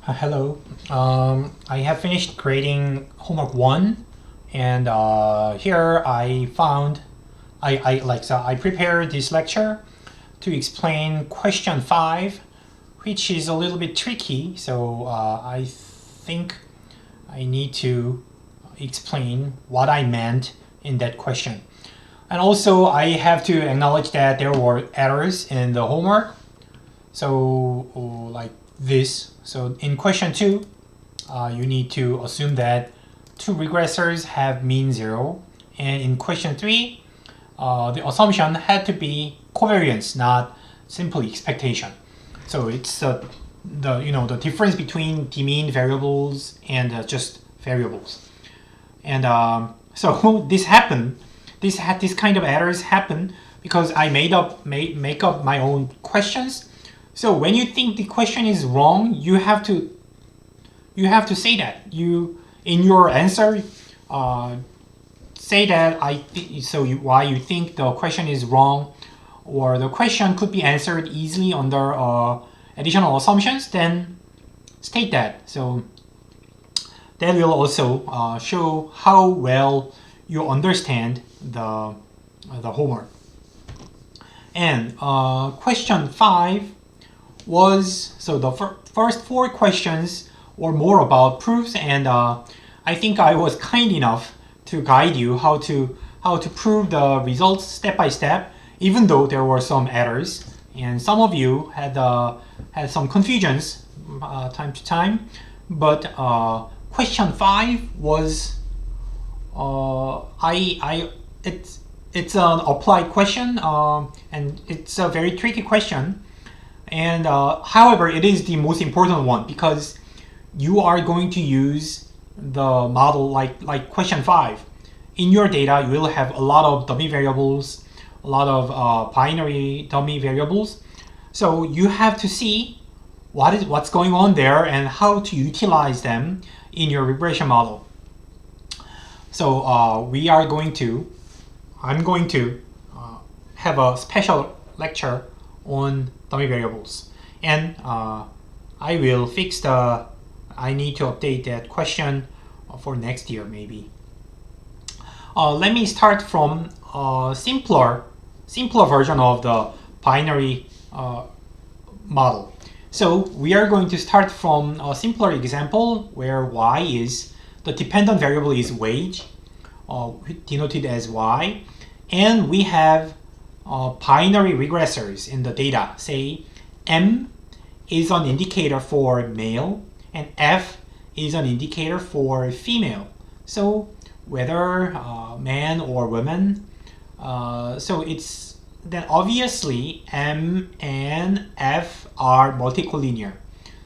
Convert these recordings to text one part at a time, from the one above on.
Hello. I have finished grading homework 1, and here I found I prepared this lecture to explain question 5, which is a little bit tricky. So I think I need to explain what I meant in that question. And also I have to acknowledge that there were errors in the homework. So like this. So in question 2, you need to assume that two regressors have mean 0. And in question 3, the assumption had to be covariance, not simply expectation. So it's the difference between the mean variables and just variables. And so this happened. This kind of errors happen because I make up my own questions. So when you think the question is wrong, you have to say that you in your answer. Say that why you think the question is wrong, or the question could be answered easily under additional assumptions. Then state that. So that will also show how well you understand the homework. And question 5 was, so the first 4 questions were more about proofs, and I think I was kind enough to guide you how to prove the results step by step, even though there were some errors and some of you had some confusions time to time. But question 5 was it's an applied question, and it's a very tricky question. And however, it is the most important one because you are going to use the model like question 5. In your data, you will have a lot of dummy variables, a lot of binary dummy variables. So you have to see what's going on there and how to utilize them in your regression model. So I'm going to have a special lecture on dummy variables, and I will fix I need to update that question for next year maybe. Let me start from a simpler version of the binary model. So we are going to start from a simpler example where y is the dependent variable is wage, denoted as y, and we have binary regressors in the data. Say M is an indicator for male and F is an indicator for female. So whether man or woman, so it's then obviously M and F are multicollinear.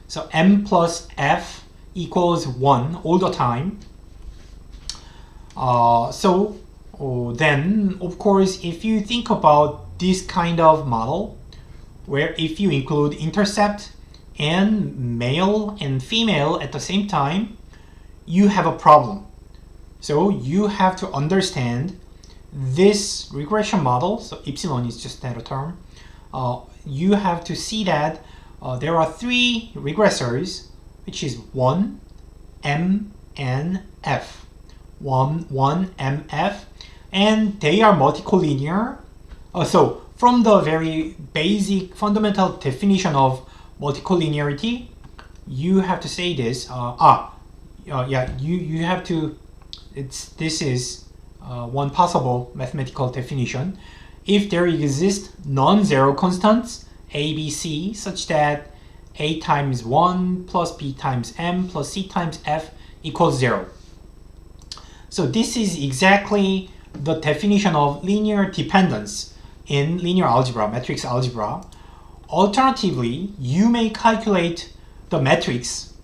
So M plus F equals 1 all the time. Then, of course, if you think about this kind of model, where if you include intercept and male and female at the same time, you have a problem. So you have to understand this regression model. So epsilon is just that a term. You have to see that there are 3 regressors, which is 1, M, and F. 1, M, F, and they are multicollinear. So from the very basic fundamental definition of multicollinearity, you have to say this. You have to. This is one possible mathematical definition. If there exist non-zero constants a, b, c, such that a times 1 plus b times m plus c times f equals 0. So this is exactly the definition of linear dependence in linear algebra, matrix algebra. Alternatively, you may calculate the matrix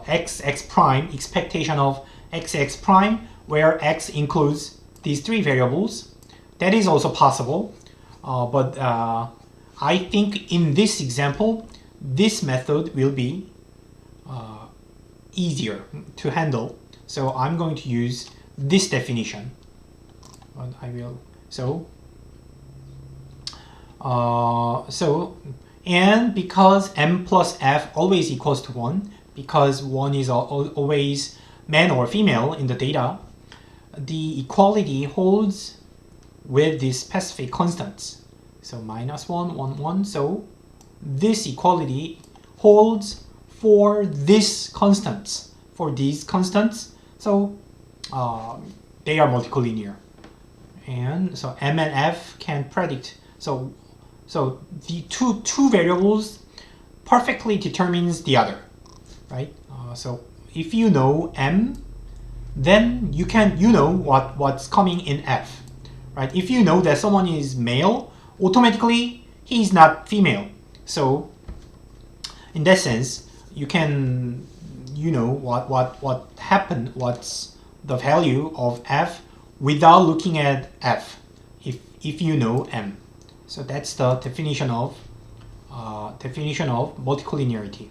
x prime, expectation of x prime, where x includes these 3 variables. That is also possible, but I think in this example, this method will be easier to handle. So I'm going to use this definition. And because m plus f always equals to 1, because one is always man or female in the data, the equality holds with these specific constants. So -1, 1, 1. So this equality holds for these constants. So they are multicollinear. And so M and F can predict. So the two variables perfectly determines the other, right? So if you know M, then you know what's coming in F, right? If you know that someone is male, automatically he's not female. So in that sense, you know what happened, what's the value of F without looking at F, if you know M. So that's the definition of multicollinearity.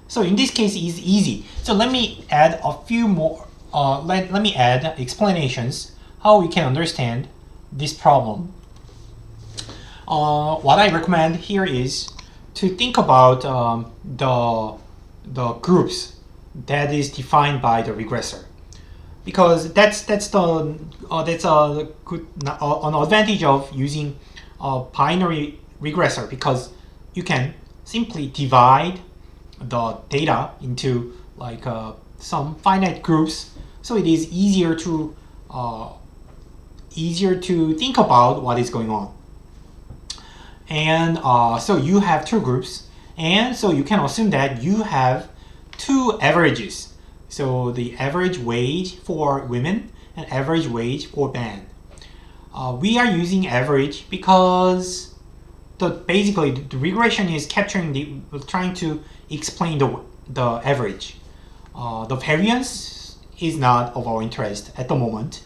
So in this case, it's easy. So let me add a few more. Let me add explanations how we can understand this problem. What I recommend here is to think about the groups that is defined by the regressor, because that's a good an advantage of using a binary regressor, because you can simply divide the data into like some finite groups, so it is easier to think about what is going on. And so you have two groups, and so you can assume that you have two averages. So the average wage for women and average wage for men. We are using average because basically the regression is trying to explain the average. The variance is not of our interest at the moment.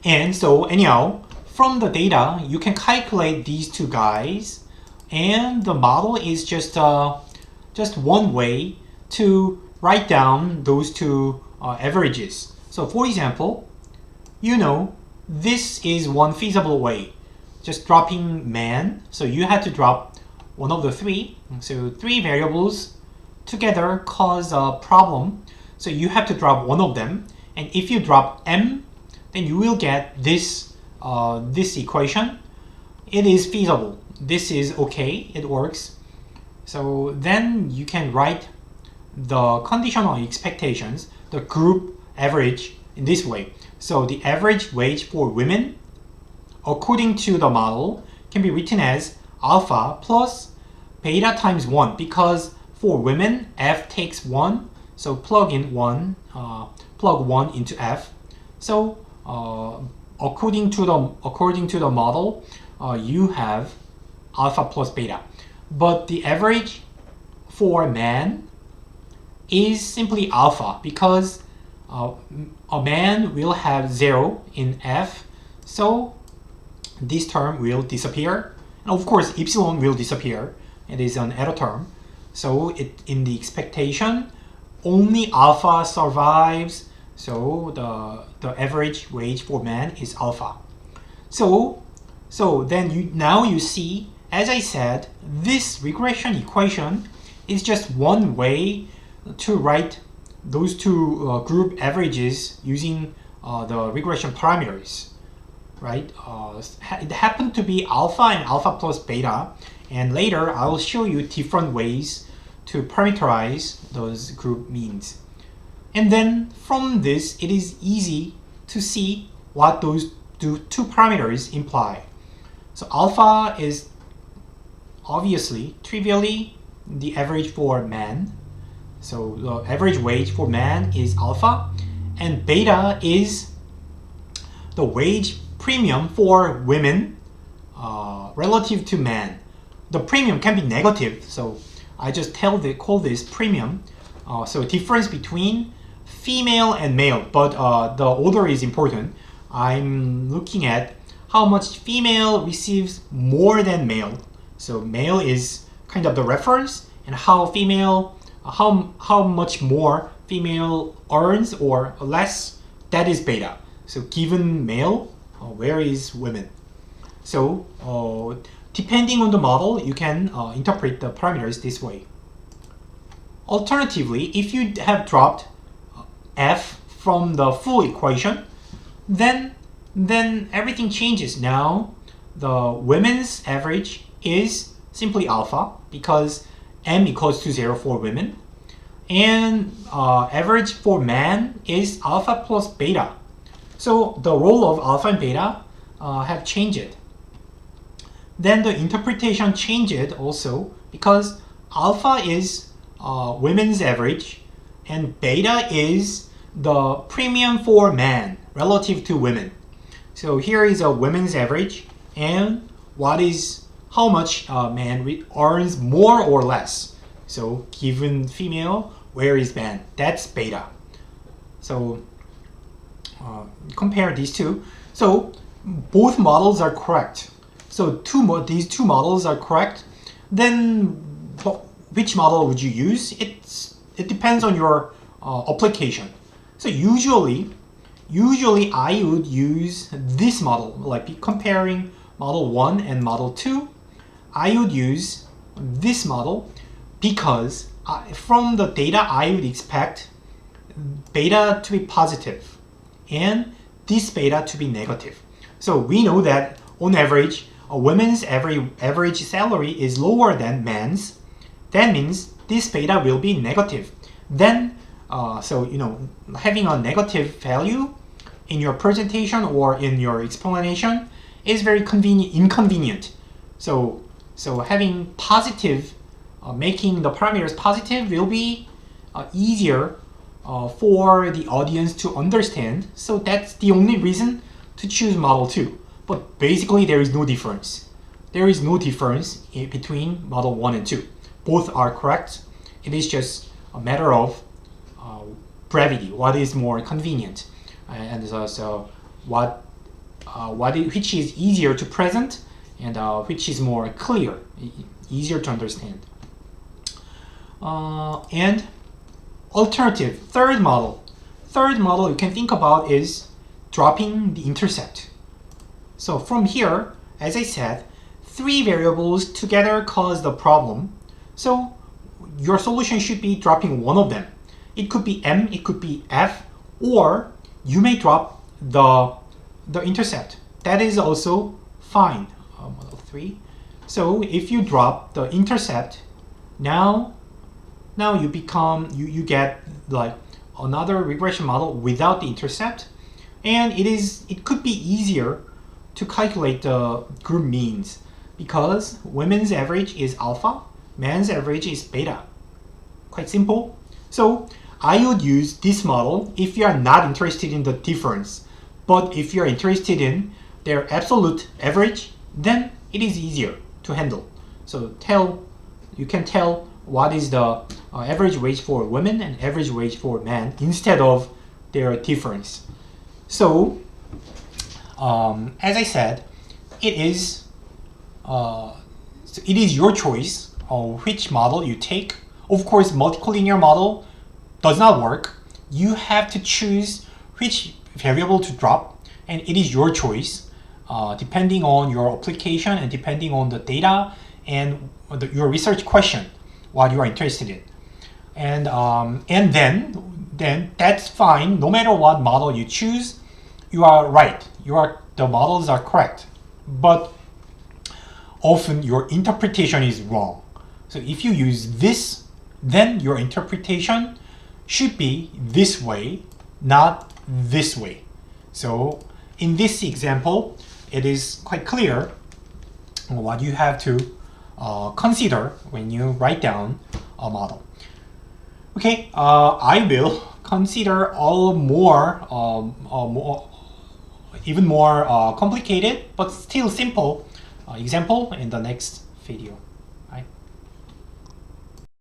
And so anyhow, from the data, you can calculate these two guys, and the model is just one way to write down those two averages. So for example, this is one feasible way, just dropping man. So you had to drop one of the three. So three variables together cause a problem. So you have to drop one of them. And if you drop M, then you will get this equation. It is feasible. This is okay. It works. So then you can write the conditional expectations, the group average, in this way. So the average wage for women, according to the model, can be written as alpha plus beta times 1, because for women, F takes 1, so plug 1 into F. So according to the model, you have alpha plus beta. But the average for man is simply alpha, because a man will have 0 in F, so this term will disappear. And of course, epsilon will disappear. It is an error term. So in the expectation, only alpha survives. So the average wage for man is alpha. So then now you see, as I said, this regression equation is just one way to write those two group averages using the regression parameters, right? It happened to be alpha and alpha plus beta, and later I will show you different ways to parameterize those group means. And then from this, it is easy to see what those two parameters imply. So alpha is obviously, trivially, the average for man. So the average wage for man is alpha, and beta is the wage premium for women relative to man. The premium can be negative, so I just call this premium. So difference between female and male, but the order is important. I'm looking at how much female receives more than male. So male is kind of the reference, and how much more female earns or less, that is beta. So given male, where is women? So depending on the model, you can interpret the parameters this way. Alternatively, if you have dropped f from the full equation, then everything changes. Now the women's average is simply alpha because m equals to 0 for women, and average for man is alpha plus beta. So the role of alpha and beta have changed. Then the interpretation changed also because alpha is women's average and beta is the premium for man relative to women. So here is a women's average and how much man earns more or less. So given female, where is man? That's beta. So compare these two. So both models are correct. So these two models are correct. Then which model would you use? It depends on your application. So usually I would use this model, like comparing model 1 and model 2. I would use this model because from the data I would expect beta to be positive and this beta to be negative. So we know that on average, a woman's average salary is lower than man's. That means this beta will be negative. Then, having a negative value in your presentation or in your explanation is very inconvenient. So having positive, making the parameters positive will be easier for the audience to understand. So that's the only reason to choose model 2. But basically there is no difference. There is no difference between model 1 and 2. Both are correct. It is just a matter of brevity. What is more convenient, and so which is easier to present, and which is more clear, easier to understand. And alternative, third model you can think about is dropping the intercept. So from here, as I said, 3 variables together cause the problem. So your solution should be dropping one of them. It could be m, it could be f, or you may drop the intercept. That is also fine. Model 3. So if you drop the intercept, now you get like another regression model without the intercept, and it could be easier to calculate the group means because women's average is alpha, man's average is beta. Quite simple. So I would use this model if you are not interested in the difference. But if you're interested in their absolute average, then it is easier to handle. So you can tell what is the average wage for women and average wage for men instead of their difference. So as I said, it is your choice of which model you take. Of course, multicollinear model does not work. You have to choose which variable to drop, and it is your choice depending on your application and depending on the data and your research question, what you are interested in. And then that's fine. No matter what model you choose, you are right. The models are correct. But often your interpretation is wrong. So if you use this, then your interpretation should be this way, not this way. So in this example, it is quite clear what you have to consider when you write down a model. Okay, I will consider even more complicated but still simple example in the next video.